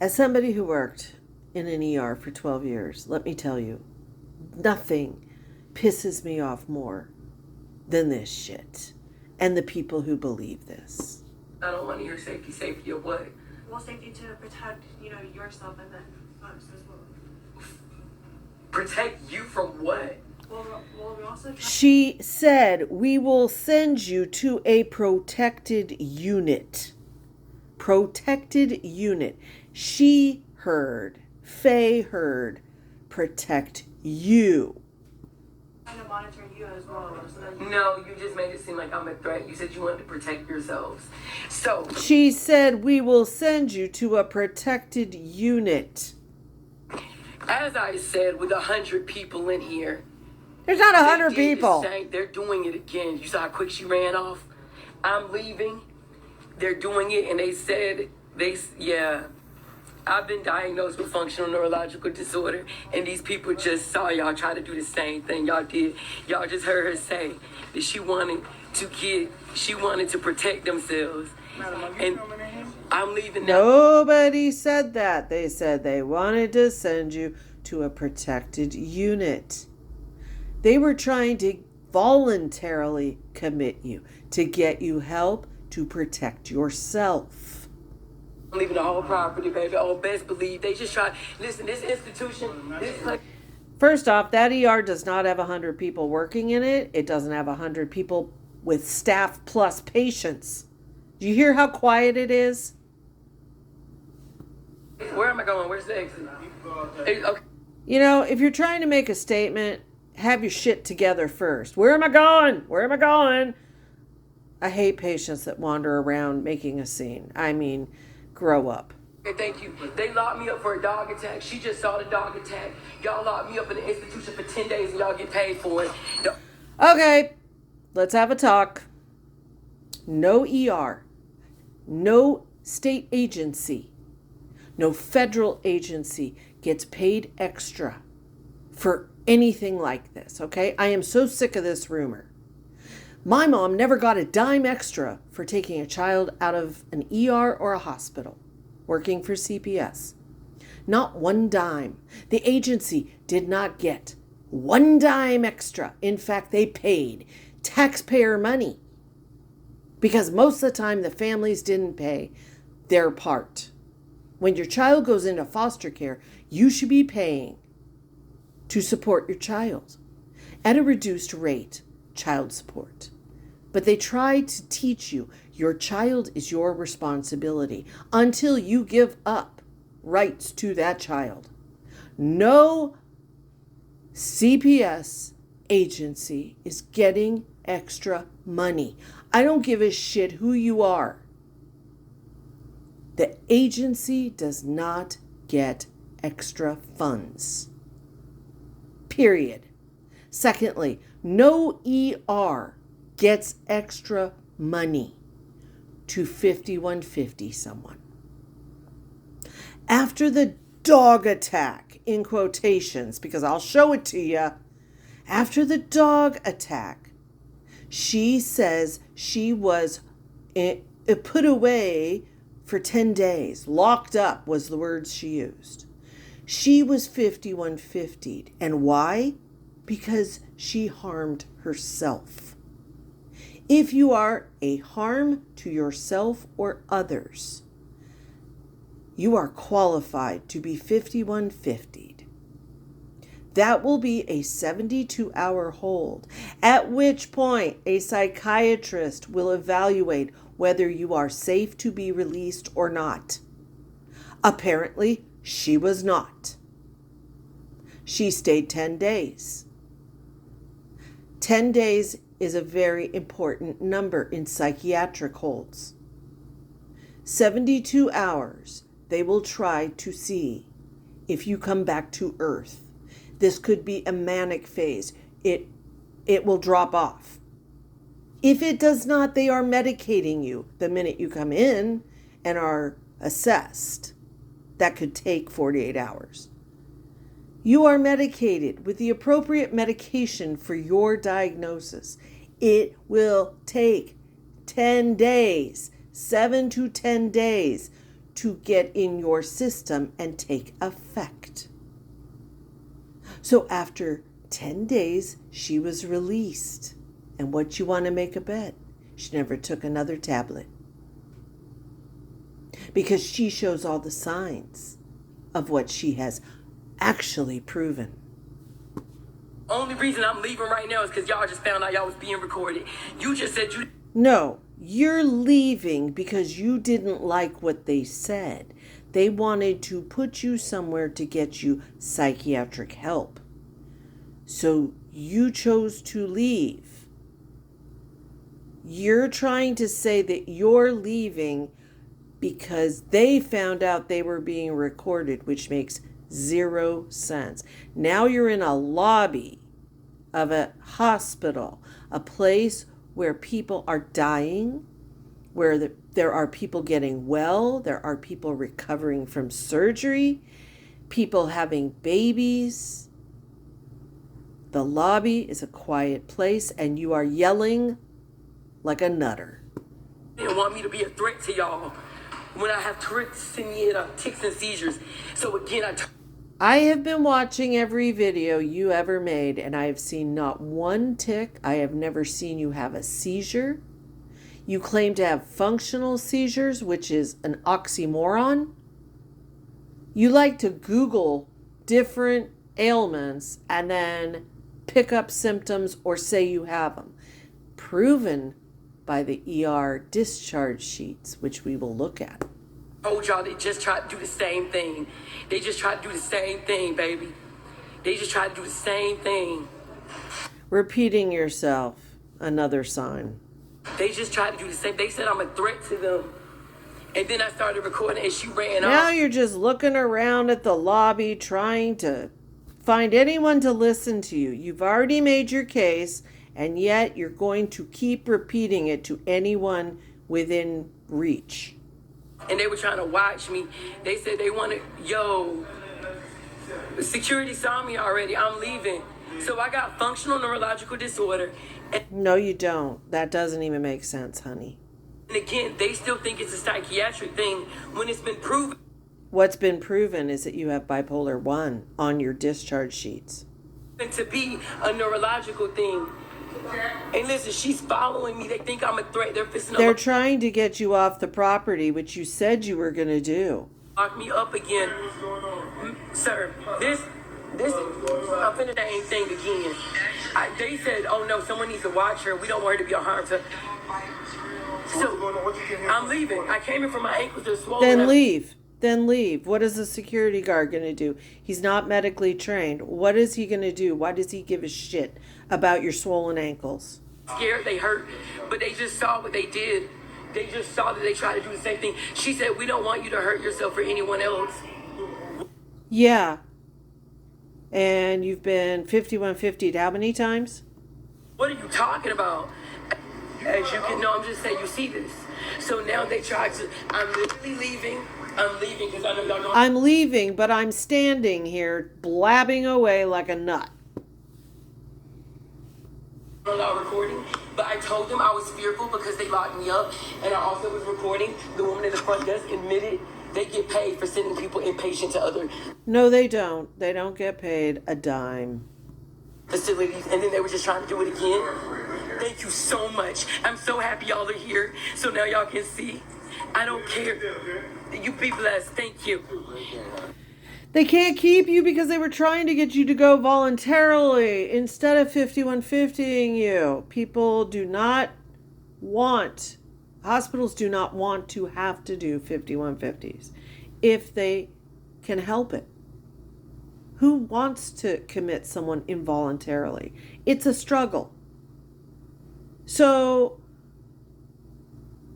As somebody who worked in an ER for 12 years, let me tell you, nothing pisses me off more than this shit and the people who believe this. I don't want to hear safety. Safety of what? Well, safety to protect, yourself and then us as well. Protect you from what? Well, we also She said, we will send you to a protected unit. Protected unit. She heard, Faye heard, protect you. trying to monitor you as well. So that No, you just made it seem like I'm a threat. You said you wanted to protect yourselves. So She said, we will send you to a protected unit. as I said, with 100 people in here, There's not they 100 did the people. same- They're doing it again. You saw how quick she ran off? I'm leaving. They're doing it, and they said, I've been diagnosed with functional neurological disorder, and these people just saw y'all try to do the same thing y'all did. Y'all just heard her say that she wanted to protect themselves. And I'm leaving now. Nobody said that. They said they wanted to send you to a protected unit. They were trying to voluntarily commit you to get you help to protect yourself. I'm leaving the whole property, baby. Oh, best believe they just try. Listen, this institution, this place. First off, that ER does not have 100 people working in it. It doesn't have 100 people with staff plus patients. Do you hear how quiet it is? Where am I going? Where's the exit? Okay. If you're trying to make a statement, have your shit together first. Where am I going? Where am I going? I hate patients that wander around making a scene. I mean, grow up. Okay, thank you. They locked me up for a dog attack. She just saw the dog attack. Y'all locked me up in the institution for 10 days and y'all get paid for it. Okay, let's have a talk. No ER, no state agency, no federal agency gets paid extra for anything like this, okay? I am so sick of this rumor. My mom never got a dime extra for taking a child out of an ER or a hospital working for CPS. Not one dime. The agency did not get one dime extra. In fact, they paid taxpayer money because most of the time the families didn't pay their part. When your child goes into foster care, you should be paying to support your child at a reduced rate, child support. But they try to teach you your child is your responsibility until you give up rights to that child. No CPS agency is getting extra money. I don't give a shit who you are. The agency does not get extra funds. Period. Secondly, no ER gets extra money to 5150 someone. After the dog attack, in quotations, because I'll show it to you, after the dog attack, she says she was put away for 10 days. Locked up was the words she used. She was 5150'd. And why? Because she harmed herself. If you are a harm to yourself or others, you are qualified to be 5150'd. That will be a 72-hour hold, at which point a psychiatrist will evaluate whether you are safe to be released or not. Apparently, she was not. She stayed 10 days. 10 days is a very important number in psychiatric holds. 72 hours, they will try to see if you come back to earth. This could be a manic phase. It will drop off. If it does not, they are medicating you the minute you come in and are assessed. That could take 48 hours. You are medicated with the appropriate medication for your diagnosis. It will take 10 days, 7 to 10 days to get in your system and take effect. So after 10 days, she was released. And what you want to make a bet? She never took another tablet. Because she shows all the signs of what she has actually proven. Only reason I'm leaving right now is because y'all just found out y'all was being recorded. You just said you... No, you're leaving because you didn't like what they said. They wanted to put you somewhere to get you psychiatric help. So you chose to leave. You're trying to say that you're leaving because they found out they were being recorded, which makes 0 sense. Now you're in a lobby of a hospital, a place where people are dying, where there are people getting well, there are people recovering from surgery, people having babies. The lobby is a quiet place, and you are yelling like a nutter. They didn't want me to be a threat to y'all when I have tics and seizures. So again, I have been watching every video you ever made, and I have seen not one tic. I have never seen you have a seizure. You claim to have functional seizures, which is an oxymoron. You like to Google different ailments and then pick up symptoms or say you have them. Proven by the ER discharge sheets, which we will look at. told y'all they just tried to do the same thing. They just tried to do the same thing, baby. They just tried to do the same thing. Repeating yourself, another sign. They just tried to do the same. They said I'm a threat to them. And then I started recording and she ran off. Now you're just looking around at the lobby trying to find anyone to listen to you. You've already made your case, and yet you're going to keep repeating it to anyone within reach. And they were trying to watch me. They said they wanted, security saw me already. I'm leaving. So I got functional neurological disorder. No, you don't. That doesn't even make sense, honey. And again, they still think it's a psychiatric thing when it's been proven. What's been proven is that you have bipolar 1 on your discharge sheets. To be a neurological thing. And listen, she's following me. They think I'm a threat. They're trying to get you off the property, which you said you were going to do. Lock me up again. Sir, this, I'm finna the same thing again. They said, oh no, someone needs to watch her. We don't want her to be a harm to. So, I'm leaving. I came in from my ankles. They're swollen. Then leave. Then leave. What is the security guard going to do? He's not medically trained. What is he going to do? Why does he give a shit about your swollen ankles? Scared, they hurt, but they just saw what they did. They just saw that they tried to do the same thing. She said, we don't want you to hurt yourself or anyone else. Yeah. And you've been 5150'd how many times? What are you talking about? As you can know, I'm just saying, you see this. So now they tried to, I'm literally leaving. I'm leaving because I know y'all don't. I'm leaving, but I'm standing here blabbing away like a nut. Recording, but I told them I was fearful because they locked me up, and I also was recording. The woman at the front desk admitted they get paid for sending people inpatient to other. No, they don't. They don't get paid a dime. Facilities, and then they were just trying to do it again. Thank you so much. I'm so happy y'all are here, so now y'all can see. I don't care. You be blessed. Thank you. They can't keep you because they were trying to get you to go voluntarily instead of 5150ing you. People do not want, hospitals do not want to have to do 5150s if they can help it. Who wants to commit someone involuntarily? It's a struggle. So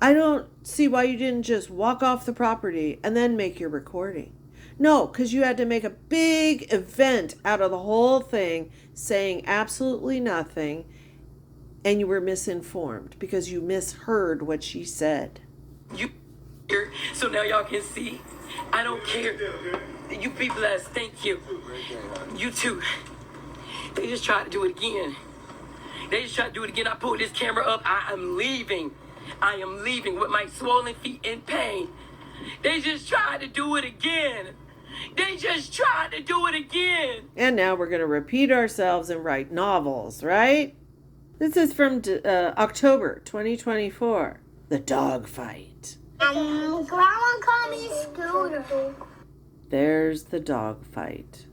I don't see why you didn't just walk off the property and then make your recording. No, because you had to make a big event out of the whole thing, saying absolutely nothing, and you were misinformed because you misheard what she said. You here, so now y'all can see. I don't care. You be blessed. Thank you. You too. They just tried to do it again. They just tried to do it again. I pulled this camera up. I am leaving. I am leaving with my swollen feet in pain. They just tried to do it again. They just tried to do it again. And now we're going to repeat ourselves and write novels, right? This is from October 2024. The Dog Fight. Grandma called me Scooter. There's the dog fight.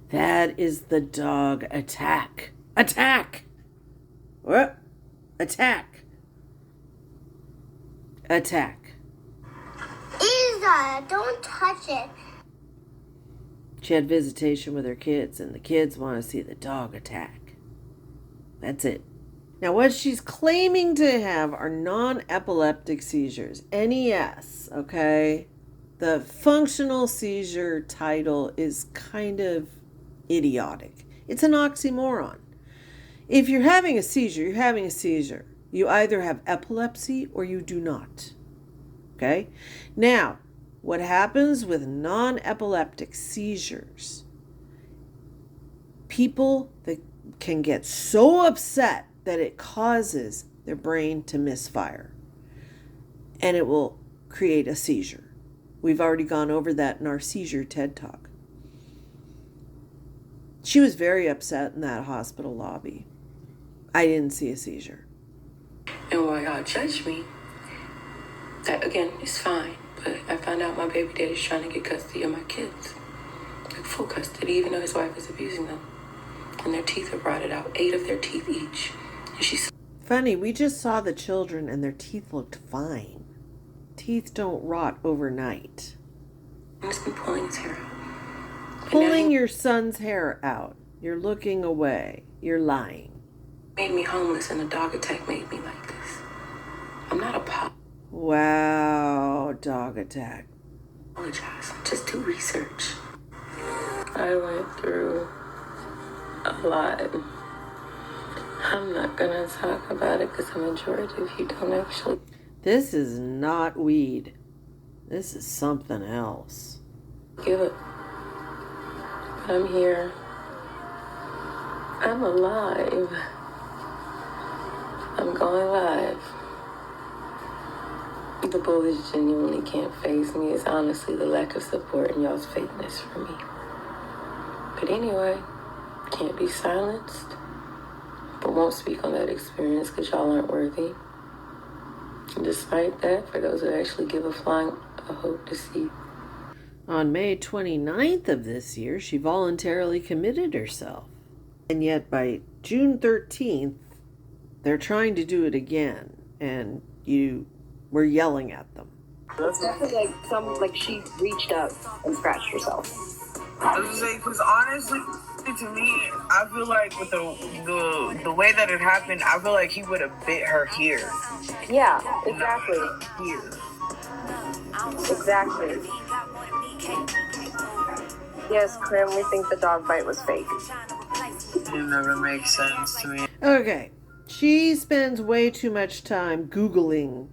That is the dog attack. Attack! What? Attack. Attack. Isa, don't touch it. She had visitation with her kids, and the kids want to see the dog attack. That's it. Now, what she's claiming to have are non-epileptic seizures, NES, okay? The functional seizure title is kind of idiotic. It's an oxymoron. If you're having a seizure, you're having a seizure. You either have epilepsy or you do not. Okay? Now, what happens with non-epileptic seizures? People that can get so upset that it causes their brain to misfire. And it will create a seizure. We've already gone over that in our seizure TED Talk. She was very upset in that hospital lobby. I didn't see a seizure. And while y'all judge me, that again is fine. But I found out my baby daddy's trying to get custody of my kids. Like full custody, even though his wife is abusing them. And their teeth are rotted out, 8 of their teeth each. And she's Funny, we just saw the children and their teeth looked fine. Teeth don't rot overnight. just been pulling his hair out. Pulling your son's hair out. You're looking away. You're lying. Made me homeless and a dog attack made me like this. I'm not a Wow, dog attack. apologize. Just do research. I went through a lot. I'm not gonna talk about it because the majority of you don't actually. This is not weed. This is something else. Give it. I'm here. I'm alive. I'm going live. The bullets genuinely can't faze me. It's honestly the lack of support and y'all's fakeness for me. But anyway, can't be silenced. But won't speak on that experience because y'all aren't worthy. And despite that, for those that actually give a flying, I hope to see. On May 29th of this year, she voluntarily committed herself. And yet by June 13th, they're trying to do it again. And you were yelling at them. It's definitely like she reached up and scratched herself. I was saying, because honestly, to me, I feel like with the way that it happened, I feel like he would have bit her here. Yeah, exactly. Here. Exactly. Yes, Krim, we think the dog bite was fake. It never makes sense to me. Okay, she spends way too much time Googling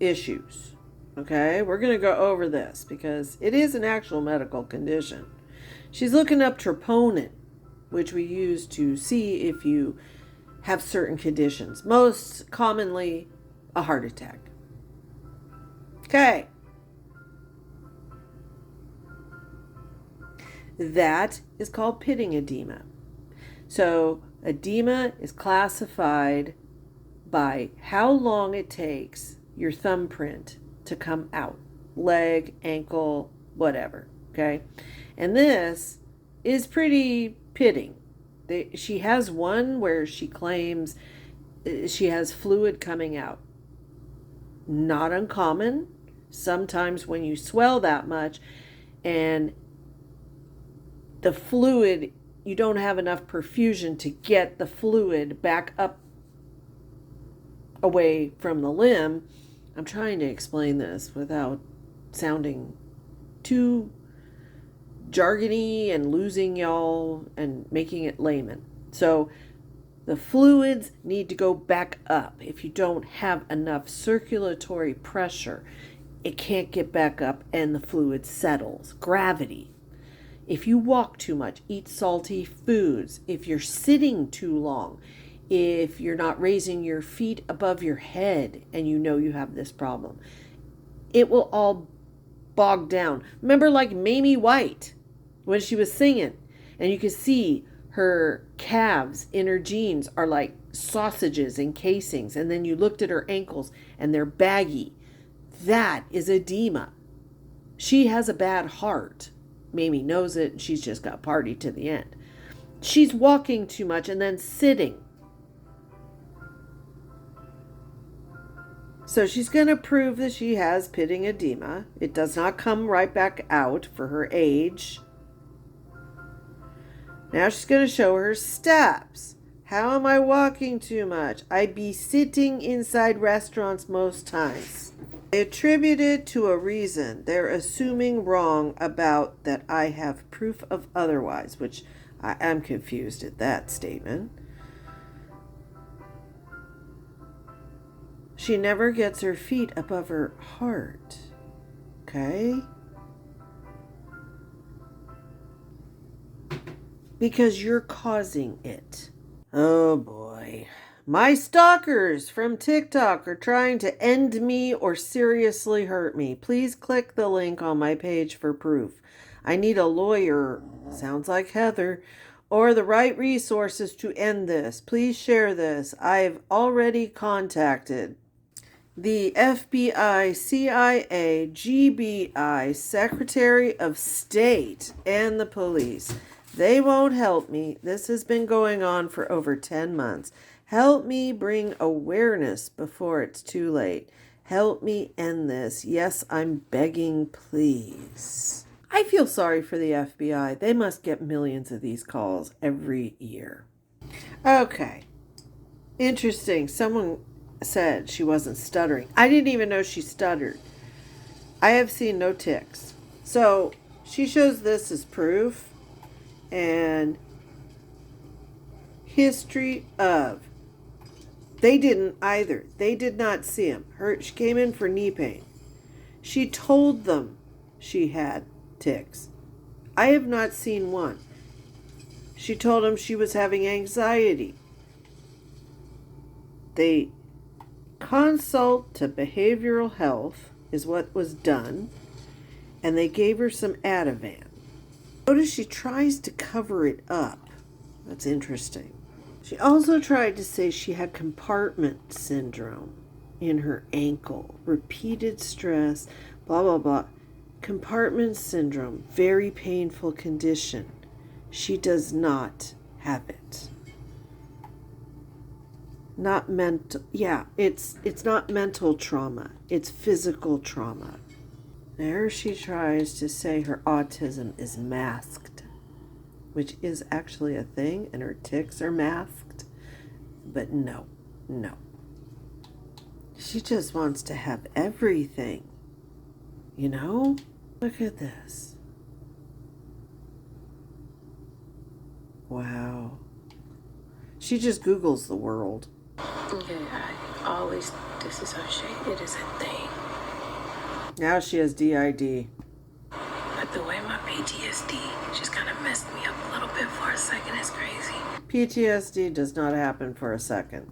issues. Okay, we're going to go over this because it is an actual medical condition. She's looking up troponin, which we use to see if you have certain conditions. Most commonly, a heart attack. Okay. That is called pitting edema. So, edema is classified by how long it takes your thumbprint to come out. Leg, ankle, whatever. Okay? And this is pretty pitting. She has one where she claims she has fluid coming out. Not uncommon. Sometimes when you swell that much and the fluid, you don't have enough perfusion to get the fluid back up away from the limb. I'm trying to explain this without sounding too jargony and losing y'all and making it layman. So the fluids need to go back up. If you don't have enough circulatory pressure, it can't get back up and the fluid settles. Gravity. If you walk too much, eat salty foods, if you're sitting too long, if you're not raising your feet above your head and you know you have this problem, it will all bogged down. Remember like Mamie White when she was singing, and you could see her calves in her jeans are like sausages and casings, and then you looked at her ankles and they're baggy. That is edema. She has a bad heart. Mamie knows it, and she's just got party to the end. She's walking too much and then sitting. So she's going to prove that she has pitting edema. It does not come right back out for her age. Now she's going to show her steps. How am I walking too much? I be sitting inside restaurants most times. They attribute it to a reason. They're assuming wrong about that I have proof of otherwise, which I am confused at that statement. She never gets her feet above her heart. Okay? Because you're causing it. Oh boy. My stalkers from TikTok are trying to end me or seriously hurt me. Please click the link on my page for proof. I need a lawyer, sounds like Heather, or the right resources to end this. Please share this. I've already contacted the FBI, CIA, GBI, Secretary of State, and the police. They won't help me. This has been going on for over 10 months. Help me bring awareness before it's too late. Help me end this. Yes, I'm begging, please. I feel sorry for the FBI. They must get millions of these calls every year. Okay. Interesting. Someone said she wasn't stuttering. I didn't even know she stuttered. I have seen no tics. So she shows this as proof. And history of. They didn't either. They did not see him. She came in for knee pain. She told them she had tics. I have not seen one. She told them she was having anxiety. They consult to behavioral health is what was done, and they gave her some Ativan. Notice she tries to cover it up. That's interesting. She also tried to say she had compartment syndrome in her ankle. Repeated stress, blah, blah, blah. Compartment syndrome, very painful condition. She does not have it. Not mental. Yeah, it's not mental trauma. It's physical trauma. There she tries to say her autism is masked, which is actually a thing, and her tics are masked. But no. She just wants to have everything. You know? Look at this. Wow. She just Googles the world. Okay, I always disassociate. It is a thing. Now she has DID. But the way my PTSD just kind of messed me up a little bit for a second is crazy. PTSD does not happen for a second.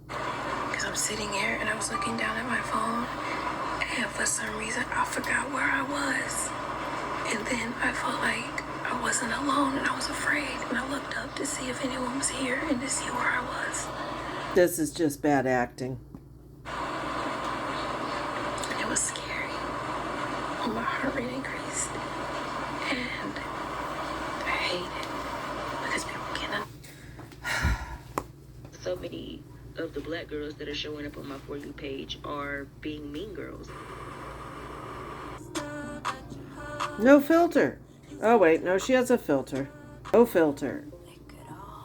Because I'm sitting here and I was looking down at my phone, and for some reason I forgot where I was. And then I felt like I wasn't alone and I was afraid. And I looked up to see if anyone was here and to see where I was. This is just bad acting. It was scary. My heart rate increased. And I hate it. Because people can't. So many of the black girls that are showing up on my For You page are being mean girls. No filter. Oh wait, no, she has a filter. No filter.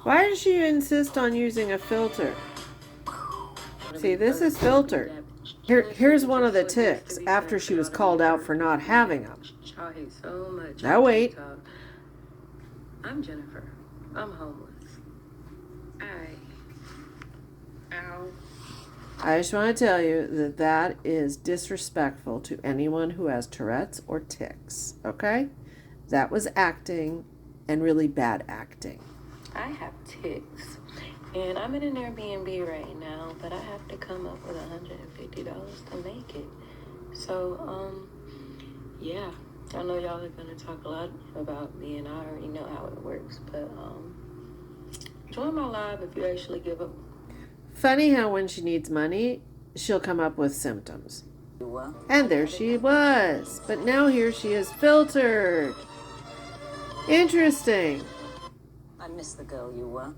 Why does she insist on using a filter? See, this is filtered. Here's one of the tics after she was called out for not having them. Y'all hate so much. Now wait. I'm Jennifer. I'm homeless. Ow. I just want to tell you that that is disrespectful to anyone who has Tourette's or tics, okay? That was acting, and really bad acting. I have tics. And I'm in an Airbnb right now, but I have to come up with $150 to make it. So, Yeah, I know y'all are gonna talk a lot about me, and I already know how it works. But join my live if you actually give up. Funny how when she needs money, she'll come up with symptoms. And there she was. But now here she is filtered. Interesting. I miss the girl you were.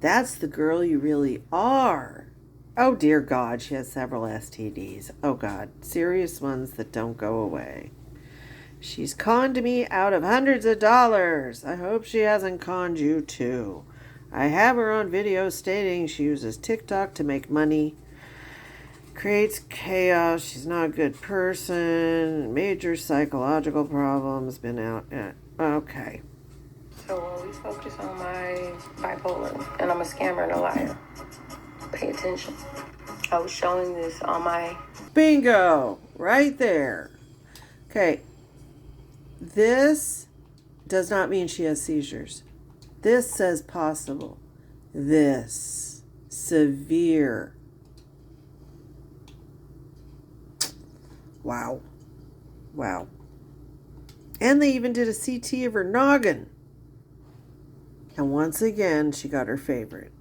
That's the girl you really are. Oh dear God, she has several STDs. Oh God, serious ones that don't go away. She's conned me out of hundreds of dollars. I hope she hasn't conned you too. I have her on video stating she uses TikTok to make money. Creates chaos. She's not a good person. Major psychological problems. Been out. Okay. So we focus on my bipolar, and I'm a scammer and a liar. Pay attention. I was showing this on my... Bingo! Right there. Okay. This does not mean she has seizures. This says possible. This. Severe. Wow. Wow. And they even did a CT of her noggin. And once again, she got her favorite.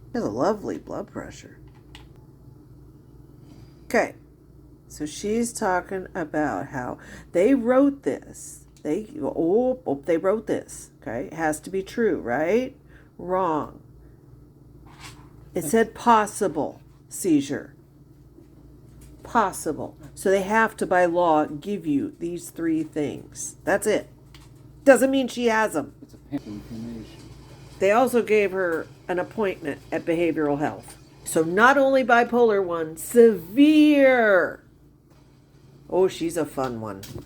She has a lovely blood pressure. Okay. So she's talking about how they wrote this. They wrote this. Okay. It has to be true, right? Wrong. It said possible seizure. Possible. So they have to, by law, give you these three things. That's it. Doesn't mean she has them. They also gave her an appointment at behavioral health. So not only bipolar one, severe. Oh, she's a fun one.